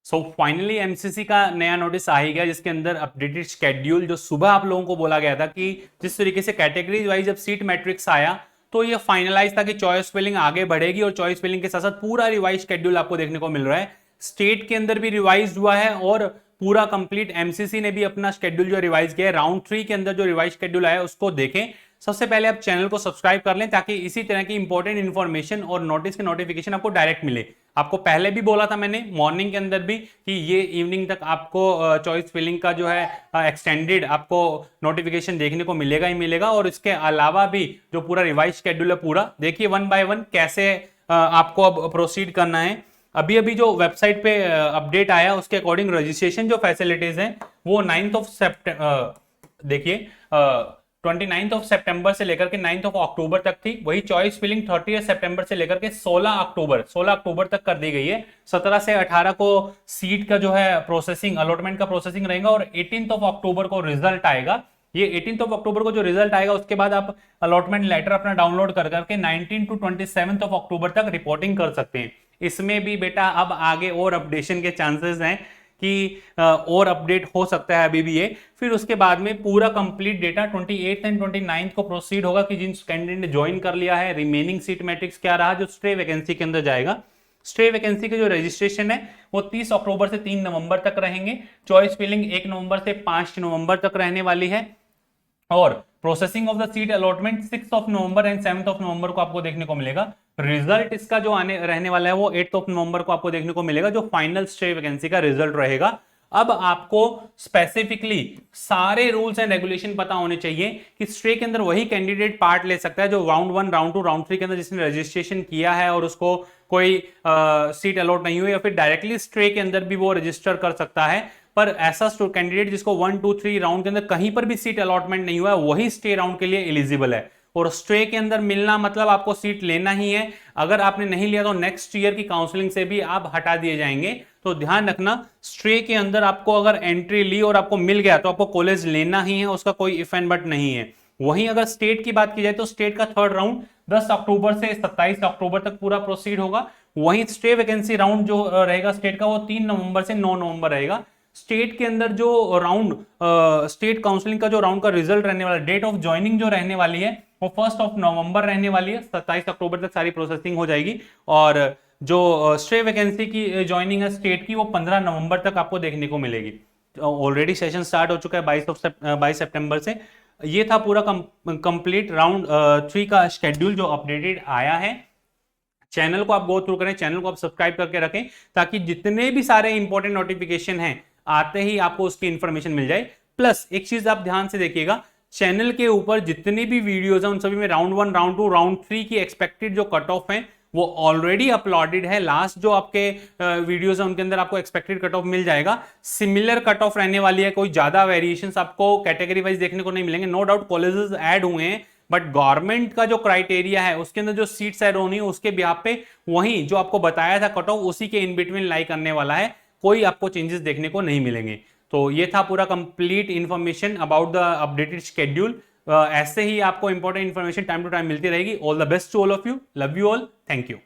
So finally MCC का नया notice आ ही गया, जिसके अंदर अपडेटेड शेड्यूल, जो सुबह आप लोगों को बोला गया था कि जिस तरीके से कैटेगरी वाइज जब सीट मैट्रिक्स आया तो ये फाइनलाइज था कि चॉइस फिलिंग आगे बढ़ेगी, और चॉइस फिलिंग के साथ साथ पूरा रिवाइज शेड्यूल आपको देखने को मिल रहा है। स्टेट के अंदर भी रिवाइज हुआ है और पूरा कंप्लीट एमसीसी ने भी अपना शेड्यूल जो रिवाइज किया है, राउंड 3 के अंदर जो रिवाइज शेड्यूल आया उसको देखें। सबसे पहले आप चैनल को सब्सक्राइब कर लें ताकि इसी तरह की इंपॉर्टेंट इंफॉर्मेशन और नोटिस के नोटिफिकेशन आपको डायरेक्ट मिले। आपको पहले भी बोला था मैंने मॉर्निंग के अंदर भी कि ये इवनिंग तक आपको चॉइस फिलिंग का जो है एक्सटेंडेड आपको नोटिफिकेशन देखने को मिलेगा ही मिलेगा। और इसके अलावा भी जो पूरा रिवाइज शेड्यूल है पूरा देखिए वन बाय वन कैसे आपको अब प्रोसीड करना है। अभी अभी जो वेबसाइट पे अपडेट आया उसके अकॉर्डिंग रजिस्ट्रेशन जो फैसिलिटीज हैं वो 9th ऑफ सेप्टेम्बर, देखिए 29 सितंबर से लेकर के 9 अक्टूबर तक थी। वही चॉइस फिलिंग 30 सितंबर से लेकर के 16 अक्टूबर तक कर दी गई है। 17 से 18 को सीट का जो है प्रोसेसिंग, अलॉटमेंट का प्रोसेसिंग रहेगा और 18 अक्टूबर को रिजल्ट आएगा। ये 18 अक्टूबर को जो रिजल्ट आएगा उसके बाद आप अलॉटमेंट लेटर अपना डाउनलोड कर करके 19 to 27 अक्टूबर तक रिपोर्टिंग कर सकते हैं। इसमें भी बेटा अब आगे और अपडेशन के चांसेस हैं कि और अपडेट हो सकता है अभी भी ये। फिर उसके बाद में पूरा कंप्लीट डेटा 28 एंड 29 को प्रोसीड होगा कि जिन कैंडिडेट ने ज्वाइन कर लिया है, रिमेनिंग सीट मैट्रिक्स क्या रहा जो स्ट्रे वैकेंसी के अंदर जाएगा। स्ट्रे वैकेंसी के जो रजिस्ट्रेशन है वो 30 अक्टूबर से 3 नवंबर तक रहेंगे। चॉइस फिलिंग 1 नवंबर से 5 नवंबर तक रहने वाली है और processing of the seat allotment 6 November and 7 नवंबर को आपको देखने को मिलेगा। रिजल्ट इसका जो आने रहने वाला है वो 8 नवंबर को आपको देखने को मिलेगा, जो फाइनल स्टे वैकेंसी का रिजल्ट रहेगा। अब आपको स्पेसिफिकली सारे रूल्स एंड रेगुलेशन पता होने चाहिए कि स्ट्रे के अंदर वही कैंडिडेट पार्ट ले सकता है जो राउंड 1, राउंड 2, राउंड 3 के अंदर जिसने रजिस्ट्रेशन किया है और उसको कोई सीट अलॉट नहीं हुई, या फिर डायरेक्टली स्ट्रे के अंदर भी वो रजिस्टर कर सकता है। पर ऐसा कैंडिडेट जिसको 1, 2, 3 राउंड के अंदर कहीं पर भी सीट अलॉटमेंट नहीं हुआ है वही स्टे राउंड के लिए एलिजिबल है। और स्ट्रे के अंदर मिलना मतलब आपको सीट लेना ही है। अगर आपने नहीं लिया तो नेक्स्ट ईयर की काउंसलिंग से भी आप हटा दिए जाएंगे। तो ध्यान रखना, स्ट्रे के अंदर आपको अगर एंट्री ली और आपको मिल गया तो आपको कॉलेज लेना ही है, उसका कोई इफ एंड बट नहीं है। वहीं अगर स्टेट की बात की जाए तो स्टेट का थर्ड राउंड 10 अक्टूबर से 27 अक्टूबर तक पूरा प्रोसीड होगा। वहीं स्टे वैकेंसी राउंड जो रहेगा स्टेट का वो 3 नवंबर से 9 नवंबर रहेगा। स्टेट के अंदर जो राउंड स्टेट काउंसलिंग का जो राउंड का रिजल्ट रहने वाला, डेट ऑफ ज्वाइनिंग जो रहने वाली है वो 1 नवंबर रहने वाली है। 27 अक्टूबर तक सारी प्रोसेसिंग हो जाएगी। और जो स्टे वैकेंसी की ज्वाइनिंग है स्टेट की वो 15 नवंबर तक आपको देखने को मिलेगी। ऑलरेडी सेशन स्टार्ट हो चुका है 22 सितंबर से। ये था पूरा कंप्लीट राउंड 3 का शेड्यूल जो अपडेटेड आया है। चैनल को आप गो थ्रू करें, चैनल को आप सब्सक्राइब करके रखें ताकि जितने भी सारे इंपॉर्टेंट नोटिफिकेशन हैं आते ही आपको उसकी इंफॉर्मेशन मिल जाए। प्लस एक चीज आप ध्यान से देखिएगा, चैनल के ऊपर जितनी भी वीडियोस हैं उन सभी में राउंड 1, राउंड 2, राउंड 3 की एक्सपेक्टेड जो कट ऑफ है वो ऑलरेडी अपलोडेड है। लास्ट जो आपके वीडियोस हैं उनके अंदर आपको एक्सपेक्टेड कट ऑफ मिल जाएगा। सिमिलर कट ऑफ रहने वाली है, कोई ज्यादा वेरिएशंस आपको कैटेगरी वाइज देखने को नहीं मिलेंगे। नो डाउट कॉलेजेस ऐड हुए हैं बट गवर्नमेंट का जो क्राइटेरिया है उसके अंदर जो सीट्स ऐड होनी है उसके बिहाफ पे वही जो आपको बताया था कट ऑफ उसी के इन बिटवीन लाई करने वाला है। कोई आपको चेंजेस देखने को नहीं मिलेंगे। तो ये था पूरा complete information about the updated schedule. ऐसे ही आपको important information time to time मिलती रहेगी। All the best to all of you, love you all, thank you.